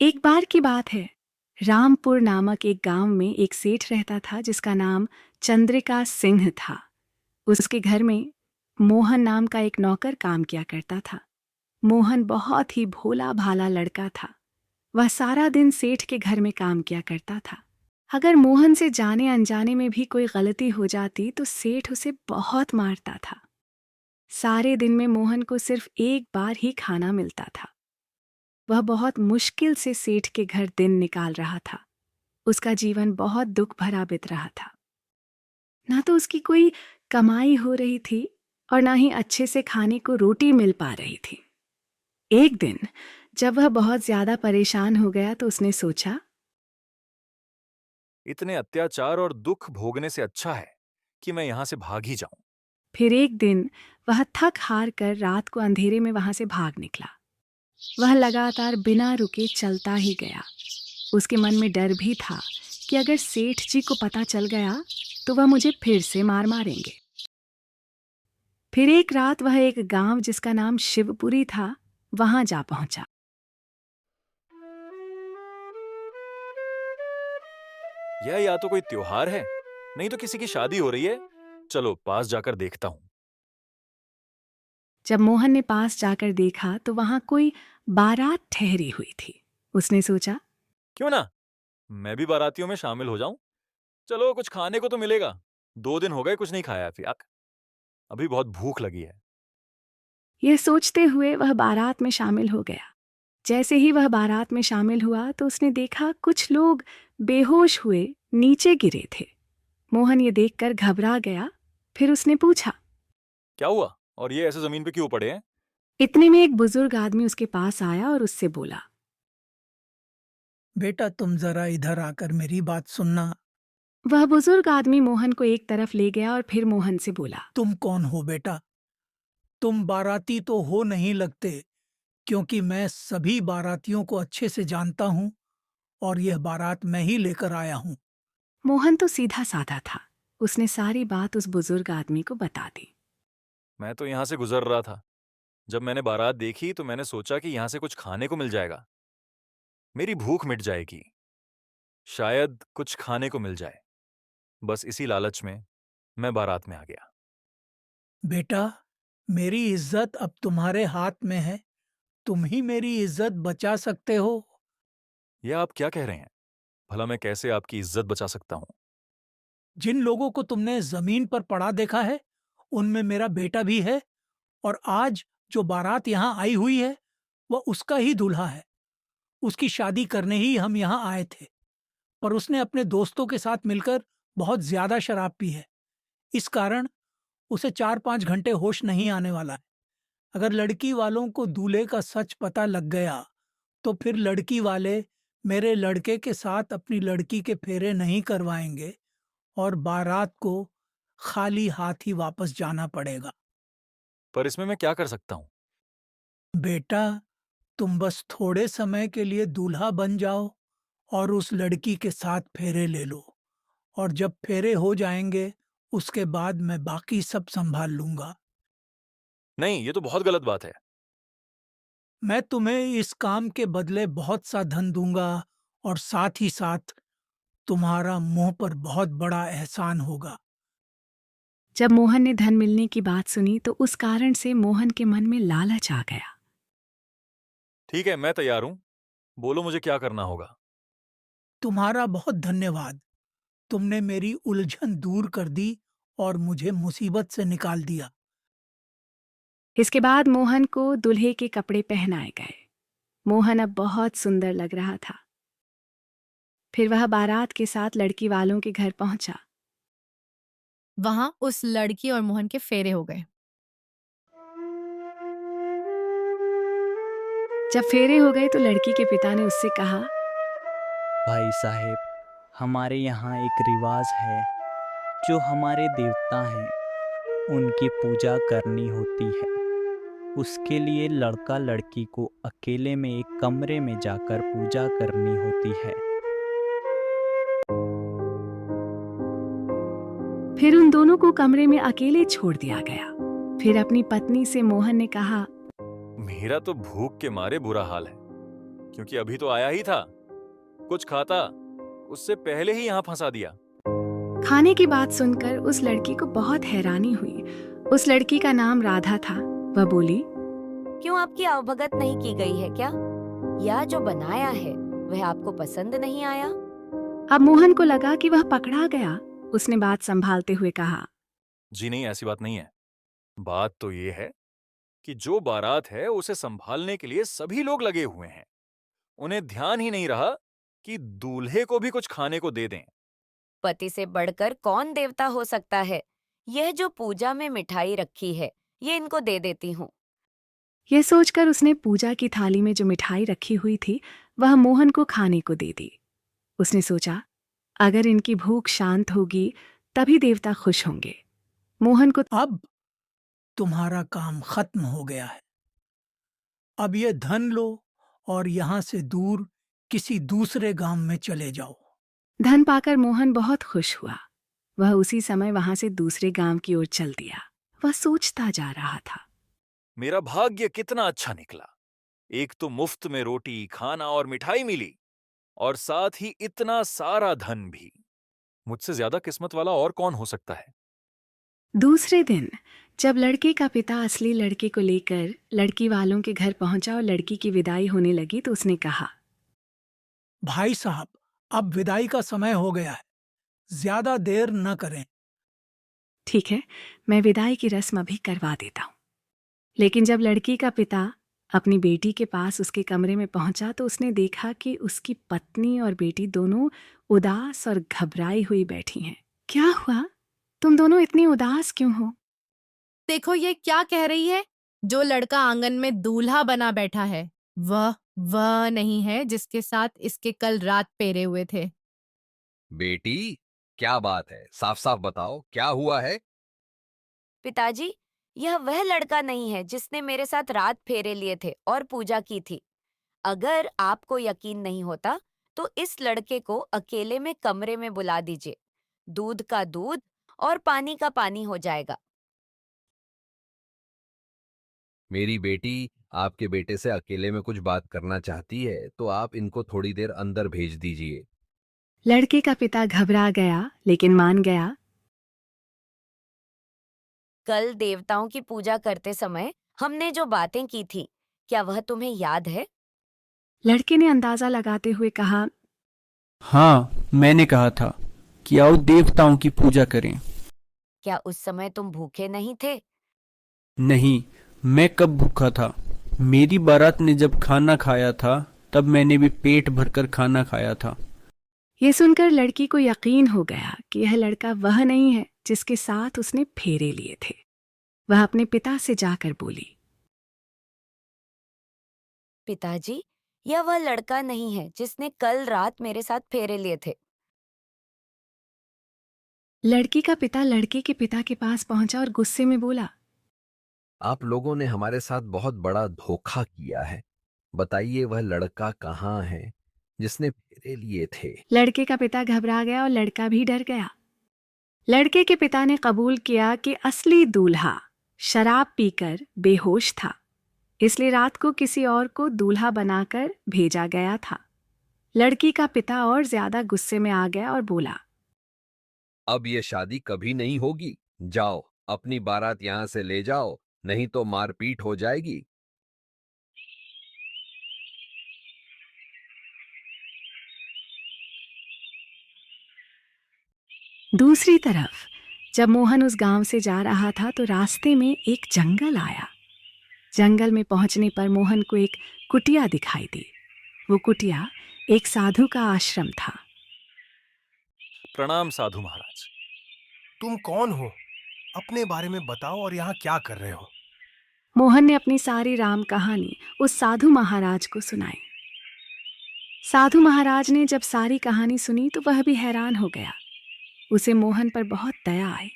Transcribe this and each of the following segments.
एक बार की बात है। रामपुर नामक एक गांव में एक सेठ रहता था जिसका नाम चंद्रिका सिंह था। उसके घर में मोहन नाम का एक नौकर काम किया करता था। मोहन बहुत ही भोला भाला लड़का था। वह सारा दिन सेठ के घर में काम किया करता था। अगर मोहन से जाने अनजाने में भी कोई गलती हो जाती तो सेठ उसे बहुत मारता था। सारे दिन में मोहन को सिर्फ एक बार ही खाना मिलता था। वह बहुत मुश्किल से सेठ के घर दिन निकाल रहा था। उसका जीवन बहुत दुख भरा बीत रहा था। ना तो उसकी कोई कमाई हो रही थी और ना ही अच्छे से खाने को रोटी मिल पा रही थी। एक दिन जब वह बहुत ज्यादा परेशान हो गया तो उसने सोचा, इतने अत्याचार और दुख भोगने से अच्छा है कि मैं यहां से भाग ही जाऊं। फिर एक दिन वह थक हार कर रात को अंधेरे में वहां से भाग निकला। वह लगातार बिना रुके चलता ही गया। उसके मन में डर भी था कि अगर सेठ जी को पता चल गया तो वह मुझे फिर से मार मारेंगे। फिर एक रात वह एक गांव जिसका नाम शिवपुरी था वहां जा पहुंचा। यह या तो कोई त्योहार है, नहीं तो किसी की शादी हो रही है। चलो पास जाकर देखता हूं। जब मोहन ने पास जाकर देखा तो वहां कोई बारात ठहरी हुई थी। उसने सोचा, क्यों ना मैं भी बारातियों में शामिल हो जाऊं। चलो कुछ खाने को तो मिलेगा। 2 दिन हो गए कुछ नहीं खाया। फिर अभी बहुत भूख लगी है। यह सोचते हुए वह बारात में शामिल हो गया। जैसे ही वह बारात में शामिल हुआ तो उसने देखा कुछ लोग बेहोश हुए नीचे गिरे थे। मोहन ये देखकर घबरा गया। फिर उसने पूछा। क्या हुआ और ये ऐसे जमीन पे क्यों पड़े हैं? इतने में एक बुजुर्ग आदमी उसके पास आया और उससे बोला। बेटा, तुम जरा इधर आकर मेरी बात सुनना। वह बुजुर्ग आदमी मोहन को एक तरफ ले गया और फिर मोहन से बोला। तुम कौन हो बेटा? तुम बाराती तो हो नहीं लगते, क्योंकि मैं सभी बारातियों को अच्छे से जानता हूँ और यह बारात मैं ही लेकर आया हूँ। मोहन तो सीधा साधा था। उसने सारी बात उस बुजुर्ग आदमी को बता दी। मैं तो यहां से गुजर रहा था। जब मैंने बारात देखी तो मैंने सोचा कि यहां से कुछ खाने को मिल जाएगा। मेरी भूख मिट जाएगी। शायद कुछ खाने को मिल जाए। बस इसी लालच में मैं बारात में आ गया। बेटा, मेरी इज्जत अब तुम्हारे हाथ में है। तुम ही मेरी इज्जत बचा सकते हो। यह आप क्या कह रहे हैं? भला मैं कैसे आपकी इज्जत बचा सकता हूं? जिन लोगों को तुमने जमीन पर पड़ा देखा है, उनमें मेरा बेटा भी है। और आज जो बारात यहाँ आई हुई है, वह उसका ही दूल्हा है। उसकी शादी करने ही हम यहाँ आए थे, पर उसने अपने दोस्तों के साथ मिलकर बहुत ज्यादा शराब पी है। इस कारण उसे 4-5 घंटे होश नहीं आने वाला है। अगर लड़की वालों को दूल्हे का सच पता लग गया, तो फिर लड़की वाले मेरे लड़के के साथ अपनी लड़की के फेरे नहीं करवाएंगे और बारात को खाली हाथ ही वापस जाना पड़ेगा। पर इसमें मैं क्या कर सकता हूं? बेटा, तुम बस थोड़े समय के लिए दूल्हा बन जाओ और उस लड़की के साथ फेरे ले लो। और जब फेरे हो जाएंगे, उसके बाद मैं बाकी सब संभाल लूंगा। नहीं, ये तो बहुत गलत बात है। मैं तुम्हें इस काम के बदले बहुत सा धन दूंगा और साथ ही साथ तुम्हारा मुंह पर बहुत बड़ा एहसान होगा। जब मोहन ने धन मिलने की बात सुनी तो उस कारण से मोहन के मन में लालच आ गया। ठीक है, मैं तैयार हूं। बोलो मुझे क्या करना होगा। तुम्हारा बहुत धन्यवाद। तुमने मेरी उलझन दूर कर दी और मुझे मुसीबत से निकाल दिया। इसके बाद मोहन को दूल्हे के कपड़े पहनाए गए। मोहन अब बहुत सुंदर लग रहा था। फिर वह बारात के साथ लड़की वालों के घर पहुंचा। वहां उस लड़की और मोहन के फेरे हो गए। जब फेरे हो गए तो लड़की के पिता ने उससे कहा। भाई साहेब, हमारे यहाँ एक रिवाज है। जो हमारे देवता हैं उनकी पूजा करनी होती है। उसके लिए लड़का लड़की को अकेले में एक कमरे में जाकर पूजा करनी होती है। फिर उन दोनों को कमरे में अकेले छोड़ दिया गया। फिर अपनी पत्नी से मोहन ने कहा। मेरा तो भूख के मारे बुरा हाल है। क्योंकि अभी तो आया ही था। कुछ खाता, उससे पहले ही यहाँ फंसा दिया। खाने की बात सुनकर उस लड़की को बहुत हैरानी हुई। उस लड़की का नाम राधा था। वह बोली, क्यों आपकी अवभगत नहीं की गई है क्या? या जो बनाया है वह आपको पसंद नहीं आया? अब मोहन को लगा कि वह पकड़ा गया। उसने बात संभालते हुए कहा, जी नहीं, ऐसी बात नहीं है। बात तो ये है कि जो बारात है उसे संभालने के लिए सभी लोग लगे हुए हैं। उन्हें ध्यान ही नहीं रहा कि दूल्हे को भी कुछ खाने को दे दें। पति से बढ़कर कौन देवता हो सकता है? यह जो पूजा में मिठाई रखी है, ये इनको दे देती हूँ। यह सोचकर उसने पूजा की थाली में जो मिठाई रखी हुई थी वह मोहन को खाने को दे दी। उसने सोचा, अगर इनकी भूख शांत होगी तभी देवता खुश होंगे। मोहन को अब तुम्हारा काम खत्म हो गया है। अब ये धन लो और यहाँ से दूर किसी दूसरे गांव में चले जाओ। धन पाकर मोहन बहुत खुश हुआ। वह उसी समय वहां से दूसरे गांव की ओर चल दिया। वह सोचता जा रहा था, मेरा भाग्य कितना अच्छा निकला। एक तो मुफ्त में रोटी, खाना और मिठाई मिली, और साथ ही इतना सारा धन भी। मुझसे ज्यादा किस्मत वाला और कौन हो सकता है। दूसरे दिन जब लड़के का पिता असली लड़के को लेकर लड़की वालों के घर पहुंचा और लड़की की विदाई होने लगी तो उसने कहा, भाई साहब, अब विदाई का समय हो गया है, ज्यादा देर न करें। ठीक है, मैं विदाई की रस्म अभी करवा देता हूं। लेकिन जब लड़की का पिता अपनी बेटी के पास उसके कमरे में पहुंचा तो उसने देखा कि उसकी पत्नी और बेटी दोनों उदास और घबराई हुई बैठी हैं। क्या हुआ? तुम दोनों इतनी उदास क्यों हो? देखो ये क्या कह रही है। जो लड़का आंगन में दूल्हा बना बैठा है वह नहीं है जिसके साथ इसके कल रात फेरे हुए थे। बेटी, क्या बात है? साफ साफ बताओ, क्या हुआ है? पिताजी, यह वह लड़का नहीं है जिसने मेरे साथ रात फेरे लिए थे और पूजा की थी। अगर आपको यकीन नहीं होता तो इस लड़के को अकेले में कमरे में बुला दीजिए। दूध का दूध और पानी का पानी हो जाएगा। मेरी बेटी आपके बेटे से अकेले में कुछ बात करना चाहती है, तो आप इनको थोड़ी देर अंदर भेज दीजिए। लड़के का पिता घबरा गया लेकिन मान गया। कल देवताओं की पूजा करते समय हमने जो बातें की थी, क्या वह तुम्हें याद है? लड़के ने अंदाजा लगाते हुए कहा, हाँ, मैंने कहा था कि आओ देवताओं की पूजा करें। क्या उस समय तुम भूखे नहीं थे? नहीं, मैं कब भूखा था? मेरी बारात ने जब खाना खाया था तब मैंने भी पेट भरकर खाना खाया था। यह सुनकर लड़की को यकीन हो गया कि यह लड़का वह नहीं है जिसके साथ उसने फेरे लिए थे। वह अपने पिता से जाकर बोली, पिताजी, यह वह लड़का नहीं है जिसने कल रात मेरे साथ फेरे लिए थे। लड़की का पिता लड़के के पिता के पास पहुंचा और गुस्से में बोला, आप लोगों ने हमारे साथ बहुत बड़ा धोखा किया है। बताइए, वह लड़का कहाँ है जिसने फेरे लिए थे? लड़के का पिता घबरा गया और लड़का भी डर गया। लड़के के पिता ने कबूल किया कि असली दूल्हा शराब पीकर बेहोश था, इसलिए रात को किसी और को दूल्हा बनाकर भेजा गया था। लड़की का पिता और ज्यादा गुस्से में आ गया और बोला, अब ये शादी कभी नहीं होगी। जाओ, अपनी बारात यहां से ले जाओ, नहीं तो मारपीट हो जाएगी। दूसरी तरफ जब मोहन उस गांव से जा रहा था तो रास्ते में एक जंगल आया। जंगल में पहुंचने पर मोहन को एक कुटिया दिखाई दी। वो कुटिया एक साधु का आश्रम था। प्रणाम साधु महाराज। तुम कौन हो? अपने बारे में बताओ और यहाँ क्या कर रहे हो? मोहन ने अपनी सारी राम कहानी उस साधु महाराज को सुनाई। साधु महाराज ने जब सारी कहानी सुनी तो वह भी हैरान हो गया। उसे मोहन पर बहुत दया आई।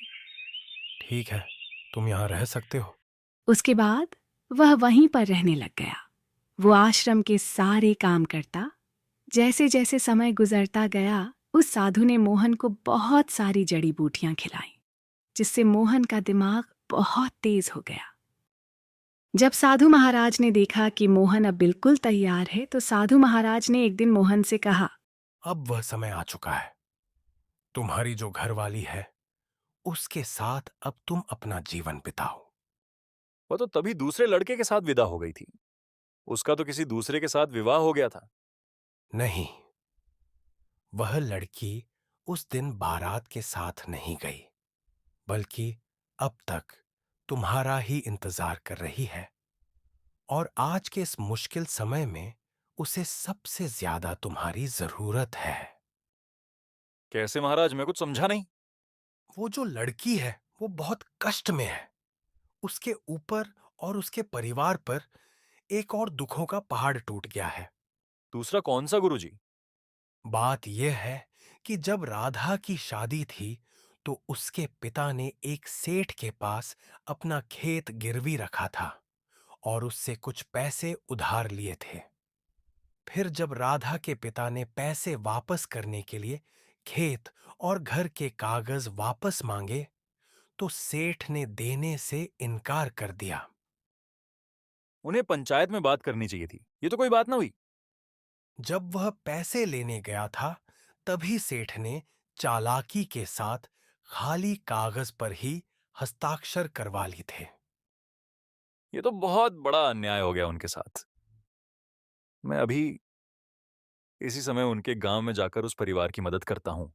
ठीक है, तुम यहाँ रह सकते हो। उसके बाद वह वहीं पर रहने लग गया। वो आश्रम के सारे काम करता। जैसे जैसे समय गुजरता गया उस साधु ने मोहन को बहुत सारी जड़ी बूटियां खिलाई, जिससे मोहन का दिमाग बहुत तेज हो गया। जब साधु महाराज ने देखा कि मोहन अब बिल्कुल तैयार है तो साधु महाराज ने एक दिन मोहन से कहा, अब वह समय आ चुका है। तुम्हारी जो घरवाली है उसके साथ अब तुम अपना जीवन बिताओ। वह तो तभी दूसरे लड़के के साथ विदा हो गई थी। उसका तो किसी दूसरे के साथ विवाह हो गया था। नहीं, वह लड़की उस दिन बारात के साथ नहीं गई, बल्कि अब तक तुम्हारा ही इंतजार कर रही है। और आज के इस मुश्किल समय में उसे सबसे ज्यादा तुम्हारी जरूरत है। कैसे महाराज, मैं कुछ समझा नहीं। वो जो लड़की है वो बहुत कष्ट में है। उसके ऊपर और उसके परिवार पर एक और दुखों का पहाड़ टूट गया है। दूसरा कौन सा गुरुजी? बात यह है कि जब राधा की शादी थी तो उसके पिता ने एक सेठ के पास अपना खेत गिरवी रखा था और उससे कुछ पैसे उधार लिए थे। फिर जब राधा के पिता ने पैसे वापस करने के लिए खेत और घर के कागज वापस मांगे तो सेठ ने देने से इनकार कर दिया। उन्हें पंचायत में बात करनी चाहिए थी। ये तो कोई बात ना हुई। जब वह पैसे लेने गया था तभी सेठ ने चालाकी के साथ खाली कागज पर ही हस्ताक्षर करवा लिए थे। ये तो बहुत बड़ा अन्याय हो गया उनके साथ। मैं अभी इसी समय उनके गांव में जाकर उस परिवार की मदद करता हूं।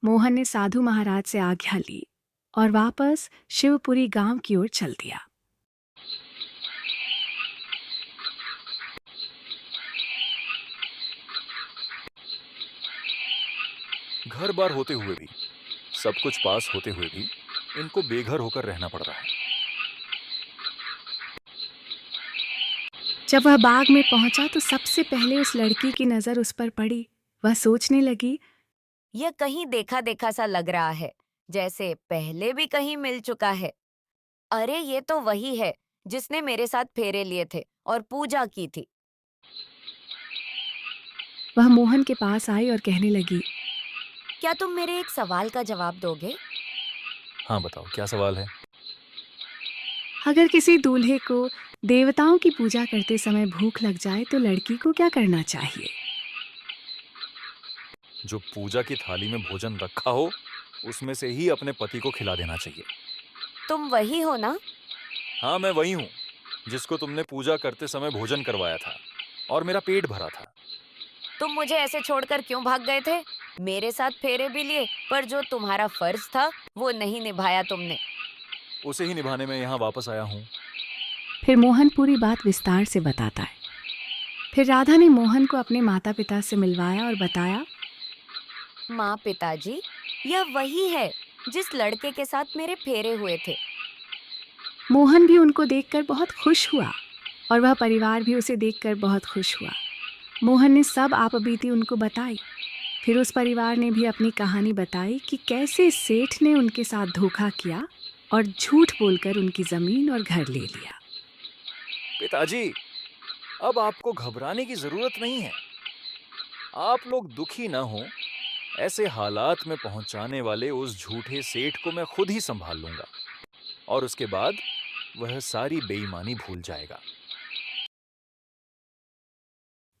मोहन ने साधु महाराज से आज्ञा ली और वापस शिवपुरी गांव की ओर चल दिया। घर बार होते हुए भी, सब कुछ पास होते हुए भी इनको बेघर होकर रहना पड़ रहा है। जब वह बाग में पहुंचा तो सबसे पहले उस लड़की की नजर उस पर पड़ी। वह सोचने लगी, यह कहीं देखा देखा सा लग रहा है, जैसे पहले भी कहीं मिल चुका है। अरे ये तो वही है जिसने मेरे साथ फेरे लिए थे और पूजा की थी। वह मोहन के पास आई और कहने लगी, क्या तुम मेरे एक सवाल का जवाब दोगे? हाँ बताओ, क्या सवाल है? अगर किसी दूल्हे को देवताओं की पूजा करते समय भूख लग जाए तो लड़की को क्या करना चाहिए? जो पूजा की थाली में भोजन रखा हो उसमें से ही अपने पति को खिला देना चाहिए। तुम वही हो ना? हाँ, मैं वही हूँ जिसको तुमने पूजा करते समय भोजन करवाया था और मेरा पेट भरा था। तुम मुझे ऐसे छोड़कर क्यों भाग गए थे? मेरे साथ फेरे भी लिए, पर जो तुम्हारा फर्ज था वो नहीं निभाया तुमने। उसे ही निभाने में यहाँ वापस आया हूँ। फिर मोहन पूरी बात विस्तार से बताता है। फिर राधा ने मोहन को अपने माता पिता से मिलवाया और बताया, माँ पिताजी, यह वही है जिस लड़के के साथ मेरे फेरे हुए थे। मोहन भी उनको देखकर बहुत खुश हुआ और वह परिवार भी उसे देखकर बहुत खुश हुआ। मोहन ने सब आपबीती उनको बताई। फिर उस परिवार ने भी अपनी कहानी बताई कि कैसे सेठ ने उनके साथ धोखा किया और झूठ बोलकर उनकी जमीन और घर ले लिया। पिताजी, अब आपको घबराने की जरूरत नहीं है। आप लोग दुखी न हो। ऐसे हालात में पहुंचाने वाले उस झूठे सेठ को मैं खुद ही संभाल लूंगा और उसके बाद वह सारी बेईमानी भूल जाएगा।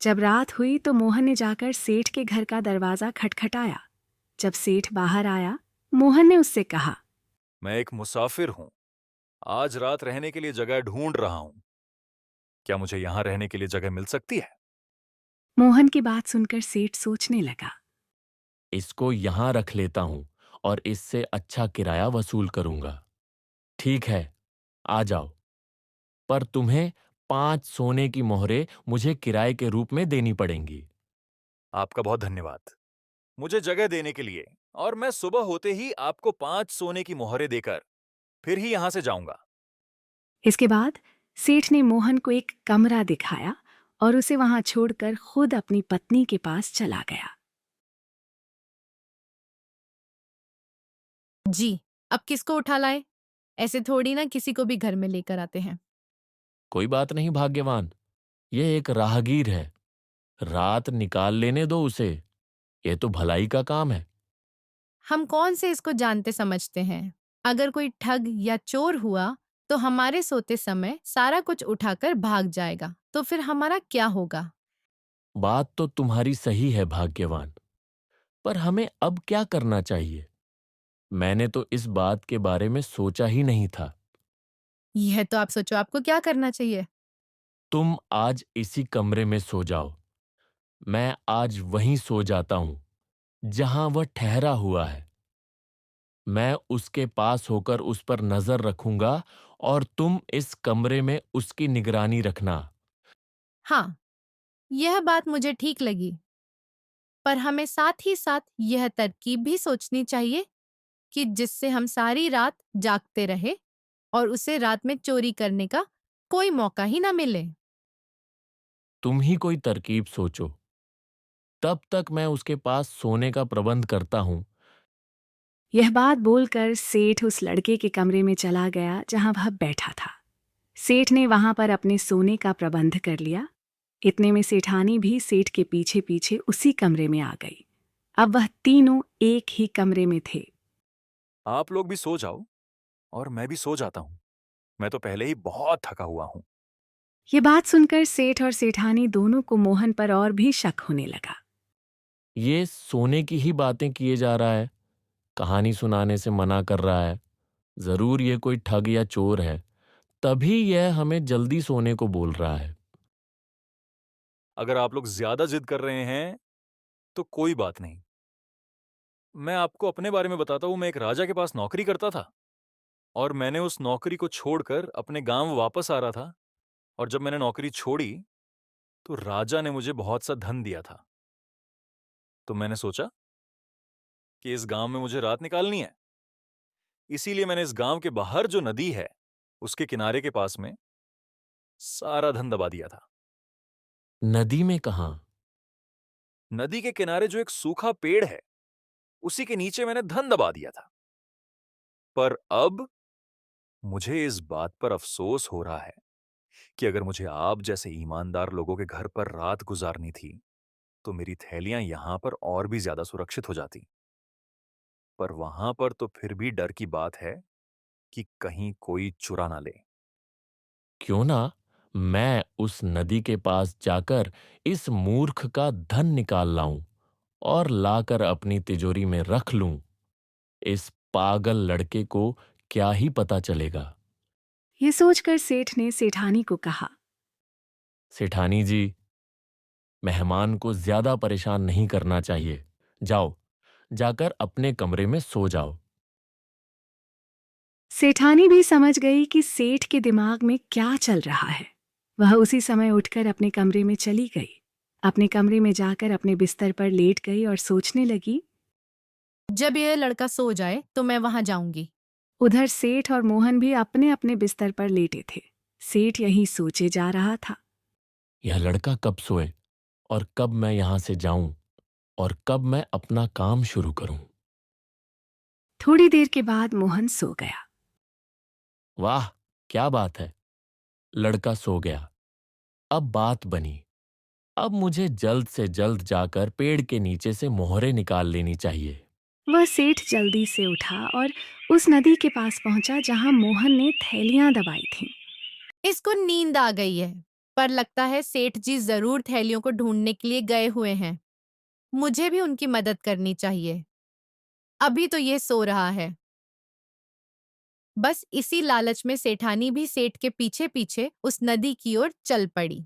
जब रात हुई तो मोहन ने जाकर सेठ के घर का दरवाजा खटखटाया। जब सेठ बाहर आया, मोहन ने उससे कहा, मैं एक मुसाफिर हूं। आज रात रहने के लिए जगह ढूंढ रहा हूं। क्या मुझे यहां रहने के लिए जगह मिल सकती है? मोहन की बात सुनकर सेठ सोचने लगा। इसको यहां रख लेता हूं और इससे अच्छा किराया वसूल करूंगा। ठीक है, आ जाओ। पर तुम्हें 5 सोने की मोहरें मुझे किराए के रूप में देनी पड़ेंगी। आपका बहुत धन्यवाद मुझे जगह देने के लिए, और मैं सुबह होते ही आपको 5 सोने की मोहरें देकर फिर ही यहां से जाऊंगा। इसके बाद सेठ ने मोहन को एक कमरा दिखाया और उसे वहां छोड़कर खुद अपनी पत्नी के पास चला गया। जी, अब किसको उठा लाए? ऐसे थोड़ी ना किसी को भी घर में लेकर आते हैं। कोई बात नहीं भाग्यवान, ये एक राहगीर है। रात निकाल लेने दो उसे। ये तो भलाई का काम है। हम कौन से इसको जानते समझते हैं? अगर कोई ठग या चोर हुआ तो हमारे सोते समय सारा कुछ उठाकर भाग जाएगा, तो फिर हमारा क्या होगा? बात तो तुम्हारी सही है भाग्यवान, पर हमें अब क्या करना चाहिए? मैंने तो इस बात के बारे में सोचा ही नहीं था। यह तो आप सोचो, आपको क्या करना चाहिए? तुम आज इसी कमरे में सो जाओ। मैं आज वहीं सो जाता हूं जहां वह ठहरा हुआ है। मैं उसके पास होकर उस पर नजर रखूंगा और तुम इस कमरे में उसकी निगरानी रखना। हाँ, यह बात मुझे ठीक लगी, पर हमें साथ ही साथ यह तरकीब भी सोचनी चाहिए कि जिससे हम सारी रात जागते रहे और उसे रात में चोरी करने का कोई मौका ही ना मिले। तुम ही कोई तरकीब सोचो। तब तक मैं उसके पास सोने का प्रबंध करता हूं। यह बात बोलकर सेठ उस लड़के के कमरे में चला गया जहां वह बैठा था। सेठ ने वहां पर अपने सोने का प्रबंध कर लिया। इतने में सेठानी भी सेठ के पीछे पीछे उसी कमरे में आ गई। अब वह तीनों एक ही कमरे में थे। आप लोग भी सो जाओ और मैं भी सो जाता हूं। मैं तो पहले ही बहुत थका हुआ हूं। ये बात सुनकर सेठ और सेठानी दोनों को मोहन पर और भी शक होने लगा। ये सोने की ही बातें किए जा रहा है, कहानी सुनाने से मना कर रहा है। जरूर ये कोई ठग या चोर है, तभी यह हमें जल्दी सोने को बोल रहा है। अगर आप लोग ज्यादा जिद कर रहे हैं तो कोई बात नहीं। मैं आपको अपने बारे में बताता हूं। मैं एक राजा के पास नौकरी करता था और मैंने उस नौकरी को छोड़कर अपने गांव वापस आ रहा था। और जब मैंने नौकरी छोड़ी तो राजा ने मुझे बहुत सा धन दिया था। तो मैंने सोचा कि इस गांव में मुझे रात निकालनी है। इसीलिए मैंने इस गांव के बाहर जो नदी है उसके किनारे के पास में सारा धन दबा दिया था। नदी में कहाँ? नदी के किनारे जो एक सूखा पेड़ है उसी के नीचे मैंने धन दबा दिया था। पर अब मुझे इस बात पर अफसोस हो रहा है कि अगर मुझे आप जैसे ईमानदार लोगों के घर पर रात गुजारनी थी तो मेरी थैलियां यहां पर और भी ज्यादा सुरक्षित हो जाती। पर वहां पर तो फिर भी डर की बात है कि कहीं कोई चुरा ना ले। क्यों ना मैं उस नदी के पास जाकर इस मूर्ख का धन निकाल लाऊं और लाकर अपनी तिजोरी में रख लूं। इस पागल लड़के को क्या ही पता चलेगा। ये सोचकर सेठ ने सेठानी को कहा। सेठानी जी, मेहमान को ज्यादा परेशान नहीं करना चाहिए। जाओ, जाकर अपने कमरे में सो जाओ। सेठानी भी समझ गई कि सेठ के दिमाग में क्या चल रहा है। वह उसी समय उठकर अपने कमरे में चली गई। अपने कमरे में जाकर अपने बिस्तर पर लेट गई और सोचने लगी। जब यह लड़का सो जाए तो मैं वहां जाऊंगी। उधर सेठ और मोहन भी अपने अपने बिस्तर पर लेटे थे। सेठ यही सोचे जा रहा था। यह लड़का कब सोए और कब मैं यहां से जाऊं और कब मैं अपना काम शुरू करूं। थोड़ी देर के बाद मोहन सो गया। वाह, क्या बात है! लड़का सो गया। अब बात बनी। अब मुझे जल्द से जल्द जाकर पेड़ के नीचे से मोहरे निकाल लेनी चाहिए। वह सेठ जल्दी से उठा और उस नदी के पास पहुंचा जहां मोहन ने थैलियां दबाई थीं। इसको नींद आ गई है, पर लगता है सेठ जी जरूर थैलियों को ढूंढने के लिए गए हुए हैं। मुझे भी उनकी मदद करनी चाहिए। अभी तो ये सो रहा है। बस इसी लालच में सेठानी भी सेठ के पीछे पीछे उस नदी की ओर चल पड़ी।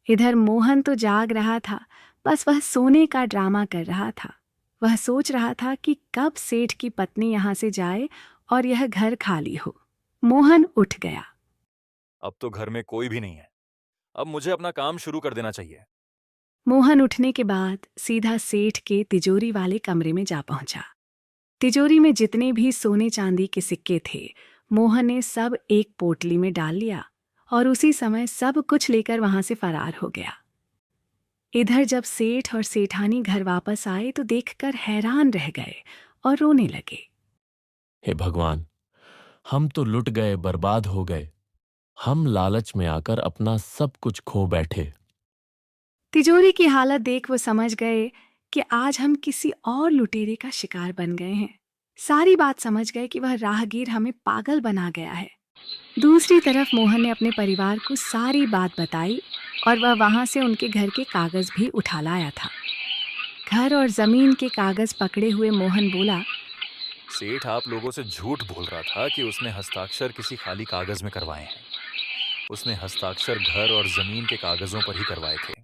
इधर मोहन तो जाग रहा था, बस वह सोने का ड्रामा कर रहा था। वह सोच रहा था कि कब सेठ की पत्नी यहां से जाए और यह घर खाली हो। मोहन उठ गया। अब तो घर में कोई भी नहीं है। अब मुझे अपना काम शुरू कर देना चाहिए। मोहन उठने के बाद सीधा सेठ के तिजोरी वाले कमरे में जा पहुंचा। तिजोरी में जितने भी सोने चांदी के सिक्के थे मोहन ने सब एक पोटली में डाल लिया और उसी समय सब कुछ लेकर वहां से फरार हो गया। इधर जब सेठ और सेठानी घर वापस आए तो देखकर हैरान रह गए और रोने लगे। हे भगवान, हम तो लुट गए, बर्बाद हो गए। हम लालच में आकर अपना सब कुछ खो बैठे। तिजोरी की हालत देख वो समझ गए कि आज हम किसी और लुटेरे का शिकार बन गए हैं। सारी बात समझ गए कि वह राहगीर हमें पागल बना गया है। दूसरी तरफ मोहन ने अपने परिवार को सारी बात बताई और वह वहां से उनके घर के कागज भी उठा लाया था। घर और जमीन के कागज पकड़े हुए मोहन बोला, सेठ आप लोगों से झूठ बोल रहा था कि उसने हस्ताक्षर किसी खाली कागज में करवाए हैं। उसने हस्ताक्षर घर और जमीन के कागजों पर ही करवाए थे।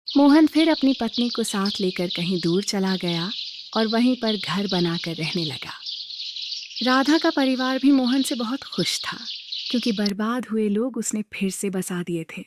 मोहन फिर अपनी पत्नी को साथ लेकर कहीं दूर चला गया और वहीं पर घर बनाकर रहने लगा। राधा का परिवार भी मोहन से बहुत खुश था, क्योंकि बर्बाद हुए लोग उसने फिर से बसा दिए थे।